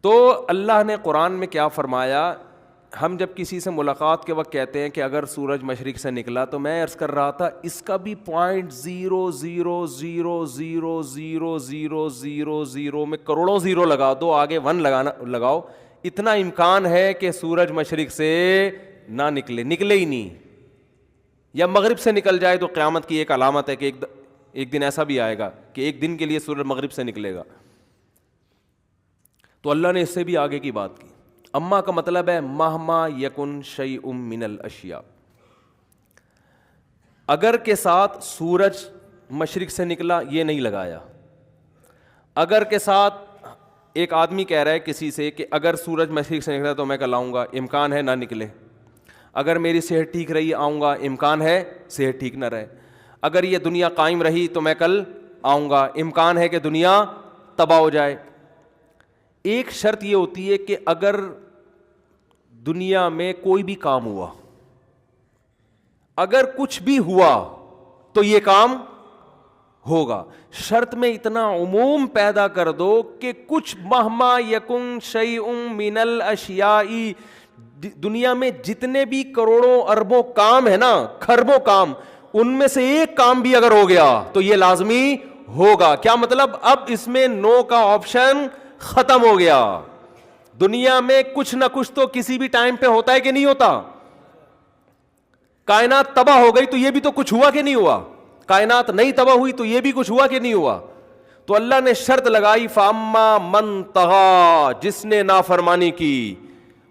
تو اللہ نے قرآن میں کیا فرمایا؟ ہم جب کسی سے ملاقات کے وقت کہتے ہیں کہ اگر سورج مشرق سے نکلا، تو میں عرض کر رہا تھا اس کا بھی 0.0000000 میں کروڑوں زیرو لگا دو، آگے 1 لگاؤ، اتنا امکان ہے کہ سورج مشرق سے نہ نکلے ہی نہیں، یا مغرب سے نکل جائے تو قیامت کی ایک علامت ہے کہ ایک دن ایسا بھی آئے گا کہ ایک دن کے لیے سورج مغرب سے نکلے گا۔ تو اللہ نے اس سے بھی آگے کی بات کی۔ اما کا مطلب ہے مہما یکن شیء من الاشیاء، اگر کے ساتھ سورج مشرق سے نکلا یہ نہیں لگایا، اگر کے ساتھ ایک آدمی کہہ رہا ہے کسی سے کہ اگر سورج مشرق سے نکلا تو میں کل آؤں گا، امکان ہے نہ نکلے، اگر میری صحت ٹھیک رہی آؤں گا، امکان ہے صحت ٹھیک نہ رہے، اگر یہ دنیا قائم رہی تو میں کل آؤں گا، امکان ہے کہ دنیا تباہ ہو جائے۔ ایک شرط یہ ہوتی ہے کہ اگر دنیا میں کوئی بھی کام ہوا، اگر کچھ بھی ہوا تو یہ کام ہوگا، شرط میں اتنا عموم پیدا کر دو کہ کچھ مہما یکن شیء من الاشیاء، دنیا میں جتنے بھی کروڑوں اربوں کام ہے نا، کھربوں کام، ان میں سے ایک کام بھی اگر ہو گیا تو یہ لازمی ہوگا۔ کیا مطلب؟ اب اس میں نو کا آپشن ختم ہو گیا۔ دنیا میں کچھ نہ کچھ تو کسی بھی ٹائم پہ ہوتا ہے کہ نہیں ہوتا؟ کائنات تباہ ہو گئی تو یہ بھی تو کچھ ہوا کہ نہیں ہوا؟ کائنات نہیں تباہ ہوئی تو یہ بھی کچھ ہوا کہ نہیں ہوا؟ تو اللہ نے شرط لگائی فاما من طغى، جس نے نافرمانی کی،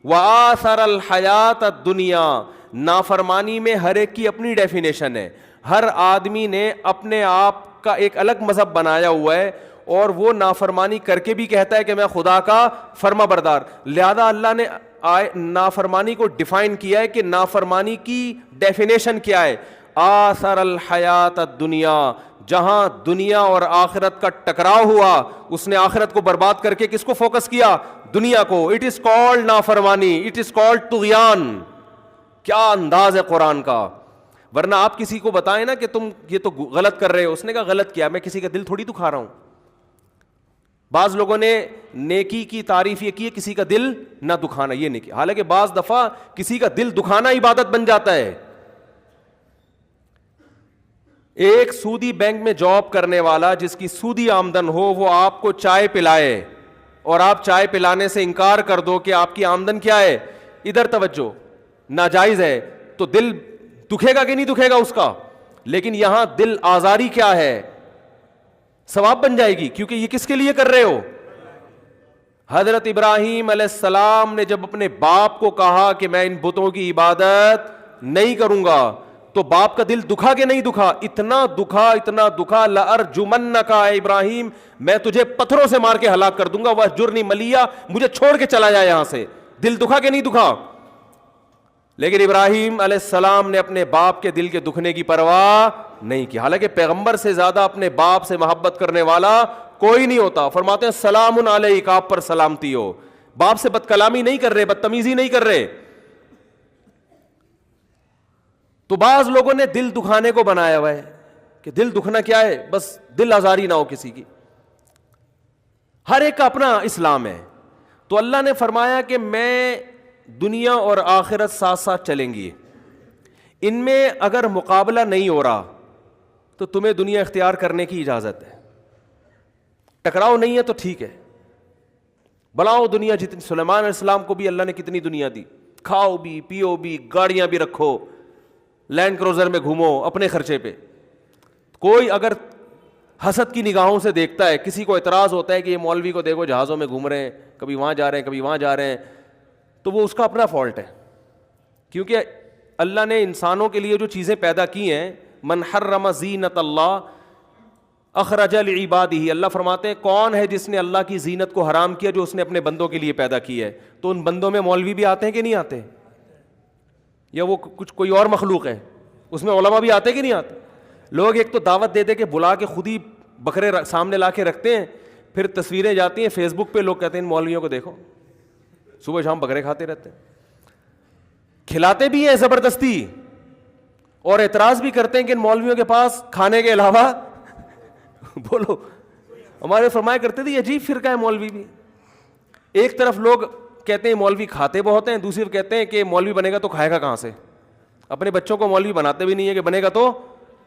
وآثر الحیات الدنیا، نافرمانی میں ہر ایک کی اپنی ڈیفینیشن ہے، ہر آدمی نے اپنے آپ کا ایک الگ مذہب بنایا ہوا ہے، اور وہ نافرمانی کر کے بھی کہتا ہے کہ میں خدا کا فرما بردار۔ لہذا اللہ نے نافرمانی کو ڈیفائن کیا ہے کہ نافرمانی کی ڈیفینیشن کیا ہے؟ آثر الحیات الدنیا، جہاں دنیا اور آخرت کا ٹکراؤ ہوا اس نے آخرت کو برباد کر کے کس کو فوکس کیا؟ دنیا کو۔ اٹ از کالڈ نافرمانی، اٹ از کالڈ طغیان۔ کیا انداز ہے قرآن کا! ورنہ آپ کسی کو بتائیں نا کہ تم یہ تو غلط کر رہے ہو، اس نے کہا غلط کیا؟ میں کسی کا دل تھوڑی دکھا رہا ہوں۔ بعض لوگوں نے نیکی کی تعریف یہ کی ہے کسی کا دل نہ دکھانا، یہ نہیں کیا، حالانکہ بعض دفعہ کسی کا دل دکھانا عبادت بن جاتا ہے۔ ایک سودی بینک میں جاب کرنے والا جس کی سودی آمدن ہو، وہ آپ کو چائے پلائے اور آپ چائے پلانے سے انکار کر دو کہ آپ کی آمدن کیا ہے، ادھر توجہ، ناجائز ہے، تو دل دکھے گا کہ نہیں دکھے گا اس کا؟ لیکن یہاں دل آزاری کیا ہے؟ ثواب بن جائے گی، کیونکہ یہ کس کے لیے کر رہے ہو؟ حضرت ابراہیم علیہ السلام نے جب اپنے باپ کو کہا کہ میں ان بتوں کی عبادت نہیں کروں گا، تو باپ کا دل دکھا کہ نہیں دکھا؟ اتنا دکھا، لأرجمنک اے ابراہیم، میں تجھے پتھروں سے مار کے ہلاک کر دوں گا، واہجرنی ملیہ، مجھے چھوڑ کے چلا جا یہاں سے۔ دل دکھا کہ نہیں دکھا؟ لیکن ابراہیم علیہ السلام نے اپنے باپ کے دل کے دکھنے کی پرواہ نہیں کی، حالانکہ پیغمبر سے زیادہ اپنے باپ سے محبت کرنے والا کوئی نہیں ہوتا۔ فرماتے ہیں سلام علیک، آپ پر سلامتی ہو۔ باپ سے بد کلامی نہیں کر رہے، بدتمیزی نہیں کر رہے۔ تو بعض لوگوں نے دل دکھانے کو بنایا ہوا ہے کہ دل دکھنا کیا ہے؟ بس دل آزاری نہ ہو کسی کی۔ ہر ایک کا اپنا اسلام ہے۔ تو اللہ نے فرمایا کہ میں دنیا اور آخرت ساتھ ساتھ چلیں گی، ان میں اگر مقابلہ نہیں ہو رہا تو تمہیں دنیا اختیار کرنے کی اجازت ہے، ٹکراؤ نہیں ہے تو ٹھیک ہے، بلاؤ دنیا جتنی۔ سلیمان علیہ السلام کو بھی اللہ نے کتنی دنیا دی، کھاؤ بھی، پیو بھی، گاڑیاں بھی رکھو، لینڈ کروزر میں گھومو اپنے خرچے پہ۔ کوئی اگر حسد کی نگاہوں سے دیکھتا ہے، کسی کو اعتراض ہوتا ہے کہ یہ مولوی کو دیکھو جہازوں میں گھوم رہے ہیں، کبھی وہاں جا رہے ہیں، کبھی وہاں جا رہے ہیں، تو وہ اس کا اپنا فالٹ ہے، کیونکہ اللہ نے انسانوں کے لیے جو چیزیں پیدا کی ہیں، من حرم زینت اللہ اخرج لعبادہ، اللہ فرماتے ہیں کون ہے جس نے اللہ کی زینت کو حرام کیا جو اس نے اپنے بندوں کے لیے پیدا کی ہے؟ تو ان بندوں میں مولوی بھی آتے ہیں کہ نہیں آتے؟ یا وہ کچھ کوئی اور مخلوق ہے؟ اس میں علماء بھی آتے کہ نہیں آتے؟ لوگ ایک تو دعوت دے دے کے بلا کے خود ہی بکرے سامنے لا کے رکھتے ہیں، پھر تصویریں جاتی ہیں فیس بک پہ، لوگ کہتے ہیں ان مولویوں کو دیکھو صبح شام بکرے کھاتے رہتے ہیں، کھلاتے بھی ہیں زبردستی، اور اعتراض بھی کرتے ہیں کہ ان مولویوں کے پاس کھانے کے علاوہ بولو، ہمارے فرمایا کرتے تھے یہ عجیب فرقہ ہے مولوی بھی۔ ایک طرف لوگ کہتے ہیں مولوی کھاتے بہت ہیں, دوسری طرف کہتے ہیں کہ مولوی بنے گا تو کھائے گا کہاں سے. اپنے بچوں کو مولوی بناتے بھی نہیں ہے کہ بنے گا تو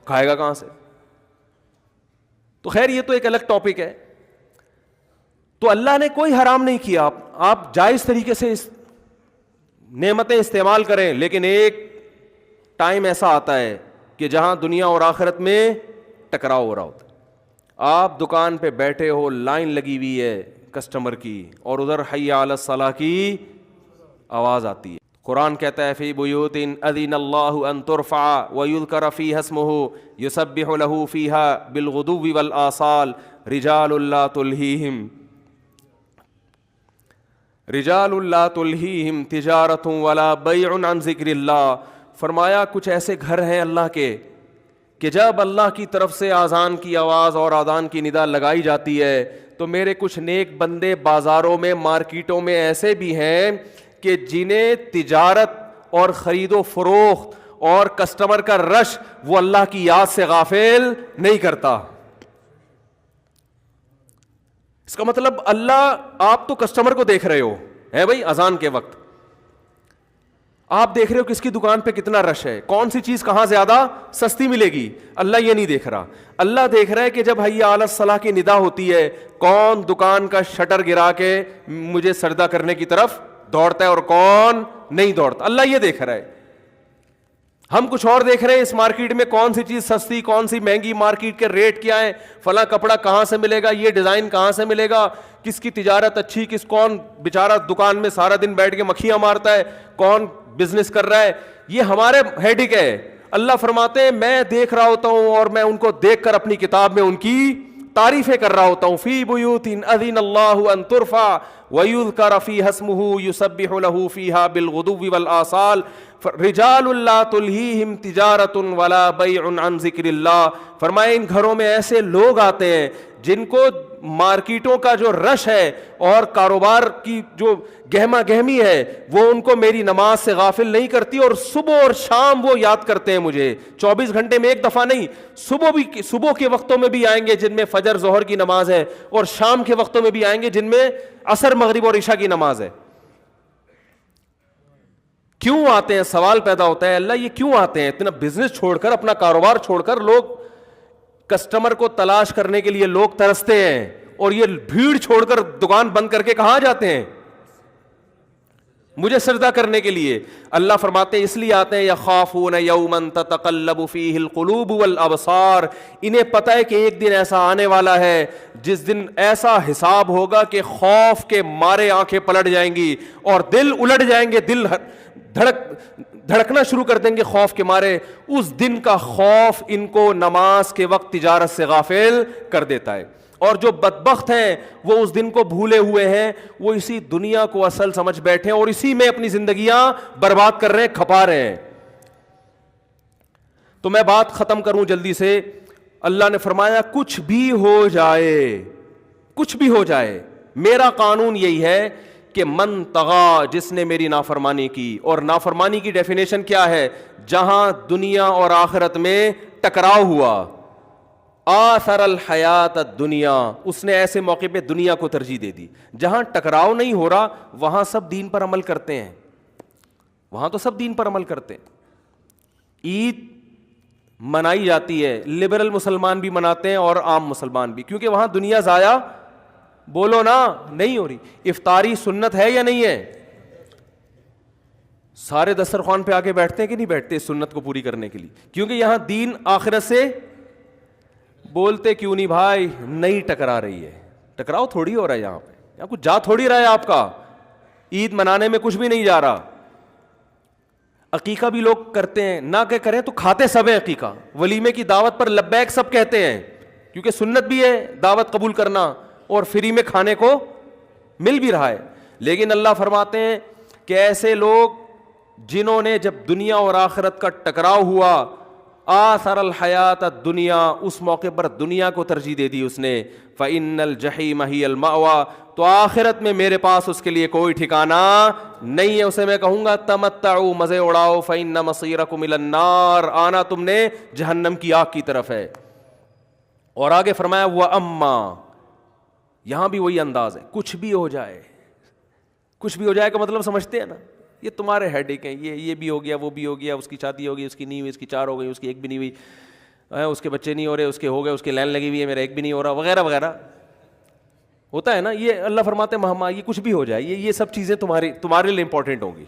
کھائے گا کہاں سے. تو خیر یہ تو ایک الگ ٹاپک ہے. تو اللہ نے کوئی حرام نہیں کیا, آپ جائز طریقے سے نعمتیں استعمال کریں, لیکن ایک ٹائم ایسا آتا ہے کہ جہاں دنیا اور آخرت میں ٹکراؤ ہو رہا ہوتا ہے. آپ دکان پہ بیٹھے ہو, لائن لگی ہوئی ہے کسٹمر کی, اور ادھر حی علی الصلاح کی آواز آتی ہے. قرآن کہتا ہے فی بیوت اذن اللہ ان ترفع ویذکر فیہا اسمہ یسبح لہ فیہا بالغدو والآصال رجال لا تلہیہم تجارت ولا بیع عن ذکر اللہ. فرمایا کچھ ایسے گھر ہیں اللہ کے کہ جب اللہ کی طرف سے اذان کی آواز اور اذان کی ندا لگائی جاتی ہے تو میرے کچھ نیک بندے بازاروں میں, مارکیٹوں میں ایسے بھی ہیں کہ جنہیں تجارت اور خرید و فروخت اور کسٹمر کا رش وہ اللہ کی یاد سے غافل نہیں کرتا. اس کا مطلب اللہ, آپ تو کسٹمر کو دیکھ رہے ہو ہے بھائی, اذان کے وقت آپ دیکھ رہے ہو کس کی دکان پہ کتنا رش ہے, کون سی چیز کہاں زیادہ سستی ملے گی. اللہ یہ نہیں دیکھ رہا. اللہ دیکھ رہا ہے کہ جب حی علی الصلاح کی ندا ہوتی ہے کون دکان کا شٹر گرا کے مجھے سجدہ کرنے کی طرف دوڑتا ہے اور کون نہیں دوڑتا. اللہ یہ دیکھ رہا ہے. ہم کچھ اور دیکھ رہے ہیں, اس مارکیٹ میں کون سی چیز سستی کون سی مہنگی, مارکیٹ کے ریٹ کیا ہیں, فلاں کپڑا کہاں سے ملے گا, یہ ڈیزائن کہاں سے ملے گا, کس کی تجارت اچھی, کون بیچارہ دکان میں سارا دن بیٹھ کے مکھیاں مارتا ہے, کون بزنس کر رہا ہے. یہ ہمارے ہیڈک ہے. اللہ فرماتے ہیں میں دیکھ رہا ہوتا ہوں اور میں ان کو دیکھ کر اپنی کتاب میں ان کی تعریفیں کر رہا ہوتا ہوں. فی بیوت اذن اللہ ان ترفع ویذکر فیہا اسمہ یسبح لہ فیہا بالغدو والآصال رجال لا تلہیہم تجارت ولا بیع عن ذکر اللہ. فرمائے ان گھروں میں ایسے لوگ آتے ہیں جن کو مارکیٹوں کا جو رش ہے اور کاروبار کی جو گہما گہمی ہے وہ ان کو میری نماز سے غافل نہیں کرتی, اور صبح اور شام وہ یاد کرتے ہیں مجھے. 24 گھنٹے میں ایک دفعہ نہیں, صبح کے وقتوں میں بھی آئیں گے جن میں فجر ظہر کی نماز ہے, اور شام کے وقتوں میں بھی آئیں گے جن میں عصر مغرب اور عشاء کی نماز ہے. کیوں آتے ہیں؟ سوال پیدا ہوتا ہے, اللہ یہ کیوں آتے ہیں؟ اتنا بزنس چھوڑ کر, اپنا کاروبار چھوڑ کر لوگ کسٹمر کو تلاش کرنے کے لیے لوگ ترستے ہیں, اور یہ بھیڑ چھوڑ کر دکان بند کر کے کہاں جاتے ہیں؟ مجھے سجدہ کرنے کے لیے. اللہ فرماتے ہیں اس لیے آتے ہیں یخافون یوما تتقلب فیہ القلوب والابصار. انہیں پتہ ہے کہ ایک دن ایسا آنے والا ہے جس دن ایسا حساب ہوگا کہ خوف کے مارے آنکھیں پلٹ جائیں گی اور دل الٹ جائیں گے, دل دھڑکنا شروع کر دیں گے خوف کے مارے. اس دن کا خوف ان کو نماز کے وقت تجارت سے غافل کر دیتا ہے. اور جو بدبخت ہیں وہ اس دن کو بھولے ہوئے ہیں, وہ اسی دنیا کو اصل سمجھ بیٹھے ہیں اور اسی میں اپنی زندگیاں برباد کر رہے ہیں, کھپا رہے ہیں. تو میں بات ختم کروں جلدی سے. اللہ نے فرمایا کچھ بھی ہو جائے, کچھ بھی ہو جائے, میرا قانون یہی ہے کہ من طغا, جس نے میری نافرمانی کی. اور نافرمانی کی ڈیفینیشن کیا ہے؟ جہاں دنیا اور آخرت میں ٹکراؤ ہوا. آثر الحیات الدنیا, اس نے ایسے موقع پہ دنیا کو ترجیح دے دی. جہاں ٹکراؤ نہیں ہو رہا وہاں سب دین پر عمل کرتے ہیں, وہاں تو سب دین پر عمل کرتے ہیں. عید منائی جاتی ہے, لبرل مسلمان بھی مناتے ہیں اور عام مسلمان بھی, کیونکہ وہاں دنیا ضائع بولو نا نہیں ہو رہی. افطاری سنت ہے یا نہیں ہے؟ سارے دسترخوان پہ آگے بیٹھتے ہیں کہ نہیں بیٹھتے اس سنت کو پوری کرنے کے لیے؟ کیونکہ یہاں دین آخرت سے بولتے کیوں نہیں بھائی؟ نہیں ٹکرا رہی ہے. ٹکراؤ تھوڑی ہو رہا ہے یہاں پہ, یہاں کچھ جا تھوڑی رہا ہے آپ کا. عید منانے میں کچھ بھی نہیں جا رہا. عقیقہ بھی لوگ کرتے ہیں, نہ کہ کریں تو کھاتے سب ہیں عقیقہ. ولیمے کی دعوت پر لبیک سب کہتے ہیں, کیونکہ سنت بھی ہے دعوت قبول کرنا اور فری میں کھانے کو مل بھی رہا ہے. لیکن اللہ فرماتے ہیں کہ ایسے لوگ جنہوں نے جب دنیا اور آخرت کا ٹکراؤ ہوا, آثر الحیات الدنیا, اس موقع پر دنیا کو ترجیح دے دی اس نے. فإن الجحیم ہی المأویٰ, تو آخرت میں میرے پاس اس کے لیے کوئی ٹھکانہ نہیں ہے. اسے میں کہوں گا تمتعوا, مزے اڑاؤ, فإن مصیرکم الی النار, آنا تم نے جہنم کی آگ کی طرف ہے. اور آگے فرمایا وَأَمَّا, یہاں بھی وہی انداز ہے, کچھ بھی ہو جائے, کچھ بھی ہو جائے کا مطلب سمجھتے ہیں نا, یہ تمہارے ہیڈ ایک ہیں, یہ بھی ہو گیا, وہ بھی ہو گیا, اس کی شادی ہو گئی, اس کی نہیں ہوئی, اس کی 4 ہو گئی, اس کی 1 بھی نہیں ہوئی, اس کے بچے نہیں ہو رہے, اس کے ہو گئے, اس کی لائن لگی ہوئی ہے, میرا 1 بھی نہیں ہو رہا, وغیرہ وغیرہ ہوتا ہے نا. یہ اللہ فرماتے ہیں مہما یہ کچھ بھی ہو جائے, یہ سب چیزیں تمہارے لیے امپورٹنٹ ہوں گی.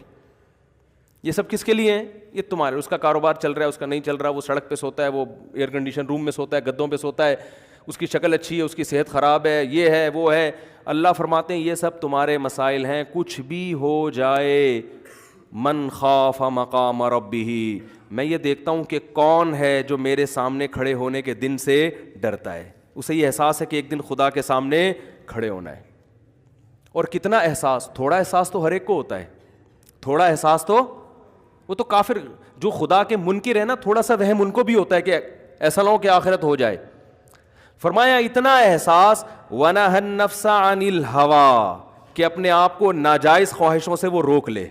یہ سب کس کے لیے ہیں؟ یہ تمہارے. اس کا کاروبار چل رہا ہے, اس کا نہیں چل رہا, وہ سڑک پہ سوتا ہے, وہ ایئر کنڈیشن روم میں سوتا ہے, گدوں پہ سوتا ہے, اس کی شکل اچھی ہے, اس کی صحت خراب ہے, یہ ہے وہ ہے. اللہ فرماتے ہیں یہ سب تمہارے مسائل ہیں, کچھ بھی ہو جائے. من خاف مقام ربہ, میں یہ دیکھتا ہوں کہ کون ہے جو میرے سامنے کھڑے ہونے کے دن سے ڈرتا ہے. اسے یہ احساس ہے کہ ایک دن خدا کے سامنے کھڑے ہونا ہے. اور کتنا احساس, تھوڑا احساس تو ہر ایک کو ہوتا ہے, تھوڑا احساس تو وہ تو کافر جو خدا کے منکر ہے نا, تھوڑا سا وہم ان کو بھی ہوتا ہے کہ ایسا نہ ہو کہ آخرت ہو جائے. فرمایا اتنا احساس, وَنَهَا النَّفْسَ عَنِ الْهَوَىٰ, کہ اپنے آپ کو ناجائز خواہشوں سے وہ روک لے.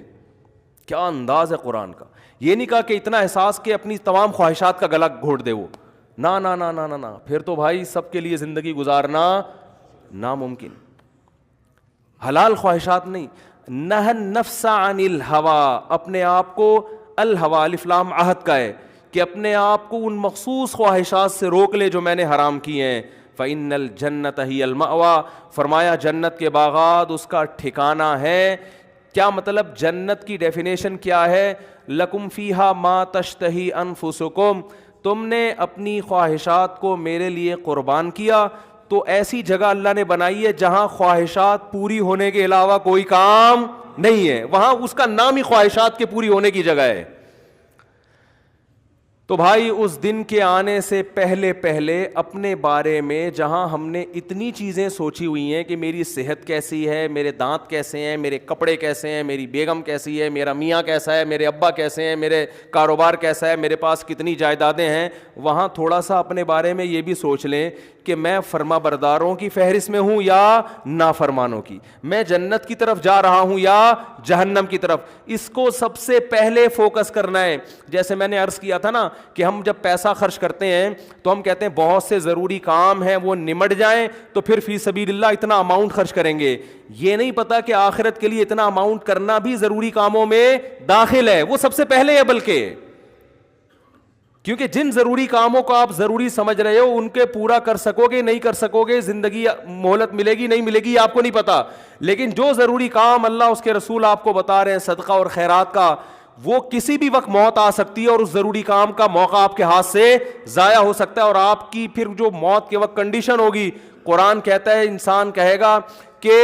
کیا انداز ہے قرآن کا. یہ نہیں کہا کہ اتنا احساس کہ اپنی تمام خواہشات کا گلا گھونٹ دے وہ, نا نا نا نا نا, پھر تو بھائی سب کے لیے زندگی گزارنا ناممکن. حلال خواہشات نہیں. نہى النفس عن الهوى, اپنے آپ کو, الہوا الف لام عہد کا ہے, کہ اپنے آپ کو ان مخصوص خواہشات سے روک لے جو میں نے حرام کی ہیں. فإن الجنة هي المأوى, فرمایا جنت کے باغات اس کا ٹھکانہ ہے. کیا مطلب, جنت کی ڈیفینیشن کیا ہے؟ لکم فیہا ما تشتہی انفسکم, تم نے اپنی خواہشات کو میرے لیے قربان کیا, تو ایسی جگہ اللہ نے بنائی ہے جہاں خواہشات پوری ہونے کے علاوہ کوئی کام نہیں ہے. وہاں اس کا نام ہی خواہشات کے پوری ہونے کی جگہ ہے. تو بھائی اس دن کے آنے سے پہلے پہلے اپنے بارے میں, جہاں ہم نے اتنی چیزیں سوچی ہوئی ہیں کہ میری صحت کیسی ہے, میرے دانت کیسے ہیں, میرے کپڑے کیسے ہیں, میری بیگم کیسی ہے, میرا میاں کیسا ہے, میرے ابا کیسے ہیں, میرے کاروبار کیسا ہے, میرے پاس کتنی جائیدادیں ہیں, وہاں تھوڑا سا اپنے بارے میں یہ بھی سوچ لیں کہ میں فرما برداروں کی فہرست میں ہوں یا نافرمانوں کی, میں جنت کی طرف جا رہا ہوں یا جہنم کی طرف. اس کو سب سے پہلے فوکس کرنا ہے. جیسے میں نے عرض کیا تھا نا کہ ہم جب پیسہ خرچ کرتے ہیں تو ہم کہتے ہیں بہت سے ضروری کام ہیں وہ نمٹ جائیں تو پھر فی سبیل اللہ اتنا اماؤنٹ خرچ کریں گے. یہ نہیں پتا کہ آخرت کے لیے اتنا اماؤنٹ کرنا بھی ضروری کاموں میں داخل ہے, وہ سب سے پہلے ہے. بلکہ کیونکہ جن ضروری کاموں کو آپ ضروری سمجھ رہے ہو ان کے پورا کر سکو گے نہیں کر سکو گے, زندگی مہلت ملے گی نہیں ملے گی آپ کو نہیں پتا. لیکن جو ضروری کام اللہ اس کے رسول آپ کو بتا رہے ہیں, صدقہ اور خیرات کا, وہ کسی بھی وقت موت آ سکتی ہے اور اس ضروری کام کا موقع آپ کے ہاتھ سے ضائع ہو سکتا ہے. اور آپ کی پھر جو موت کے وقت کنڈیشن ہوگی, قرآن کہتا ہے انسان کہے گا کہ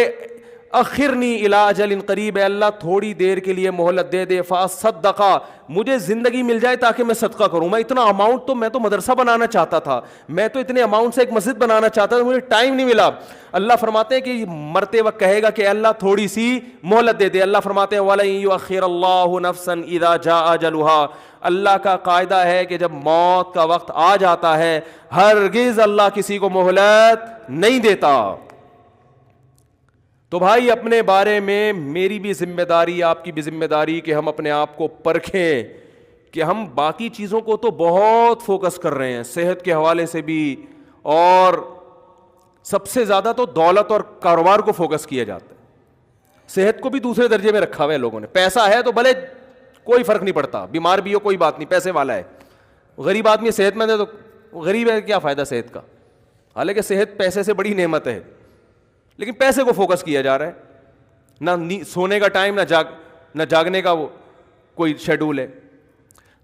اخرنی الی اجل قریب, ہے اللہ تھوڑی دیر کے لیے مہلت دے دے, فاصدقا, مجھے زندگی مل جائے تاکہ میں صدقہ کروں. میں اتنا اماؤنٹ تو, میں تو مدرسہ بنانا چاہتا تھا, میں تو اتنے اماؤنٹ سے ایک مسجد بنانا چاہتا تھا, مجھے ٹائم نہیں ملا. اللہ فرماتے ہیں کہ مرتے وقت کہے گا کہ اللہ تھوڑی سی مہلت دے دے. اللہ فرماتے ہیں وَلَن يُؤَخِّرَ اللَّهُ نَفْسًا إِذَا جَاءَ أَجَلُهَا, اللہ کا قاعدہ ہے کہ جب موت کا وقت آ جاتا ہے ہرگز اللہ کسی کو مہلت نہیں دیتا. تو بھائی اپنے بارے میں میری بھی ذمہ داری, آپ کی بھی ذمہ داری کہ ہم اپنے آپ کو پرکھیں کہ ہم باقی چیزوں کو تو بہت فوکس کر رہے ہیں, صحت کے حوالے سے بھی, اور سب سے زیادہ تو دولت اور کاروبار کو فوکس کیا جاتا ہے. صحت کو بھی دوسرے درجے میں رکھا ہوا ہے لوگوں نے. پیسہ ہے تو بھلے کوئی فرق نہیں پڑتا, بیمار بھی ہو کوئی بات نہیں, پیسے والا ہے. غریب آدمی صحت مند ہے تو غریب ہے, کیا فائدہ صحت کا, حالانکہ صحت پیسے سے بڑی نعمت ہے. لیکن پیسے کو فوکس کیا جا رہا ہے, نہ سونے کا ٹائم نہ جاگنے کا وہ کوئی شیڈول ہے.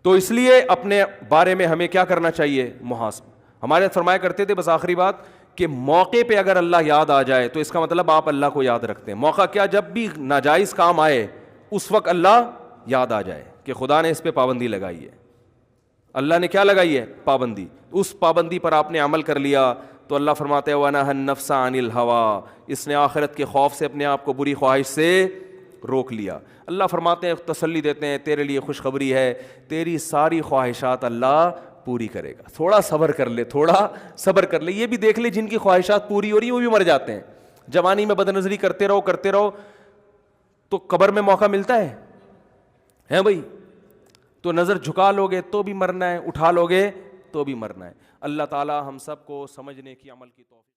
تو اس لیے اپنے بارے میں ہمیں کیا کرنا چاہیے, محاسبہ. ہمارے فرمایا کرتے تھے, بس آخری بات, کہ موقع پہ اگر اللہ یاد آ جائے تو اس کا مطلب آپ اللہ کو یاد رکھتے ہیں. موقع کیا, جب بھی ناجائز کام آئے اس وقت اللہ یاد آ جائے کہ خدا نے اس پہ پابندی لگائی ہے. اللہ نے کیا لگائی ہے, پابندی. اس پابندی پر آپ نے عمل کر لیا تو اللہ فرماتے ہیں وَنَهَا النَّفْسَ عَنِ الْهَوَىٰ, اس نے آخرت کے خوف سے اپنے آپ کو بری خواہش سے روک لیا. اللہ فرماتے ہیں, تسلی دیتے ہیں, تیرے لیے خوشخبری ہے, تیری ساری خواہشات اللہ پوری کرے گا. تھوڑا صبر کر لے, تھوڑا صبر کر لے. یہ بھی دیکھ لے جن کی خواہشات پوری ہو رہی ہیں وہ بھی مر جاتے ہیں. جوانی میں بد نظری کرتے رہو تو قبر میں موقع ملتا ہے بھائی. تو نظر جھکا لو گے تو بھی مرنا ہے, اٹھا لو گے تو بھی مرنا ہے. اللہ تعالی ہم سب کو سمجھنے کی, عمل کی توفیق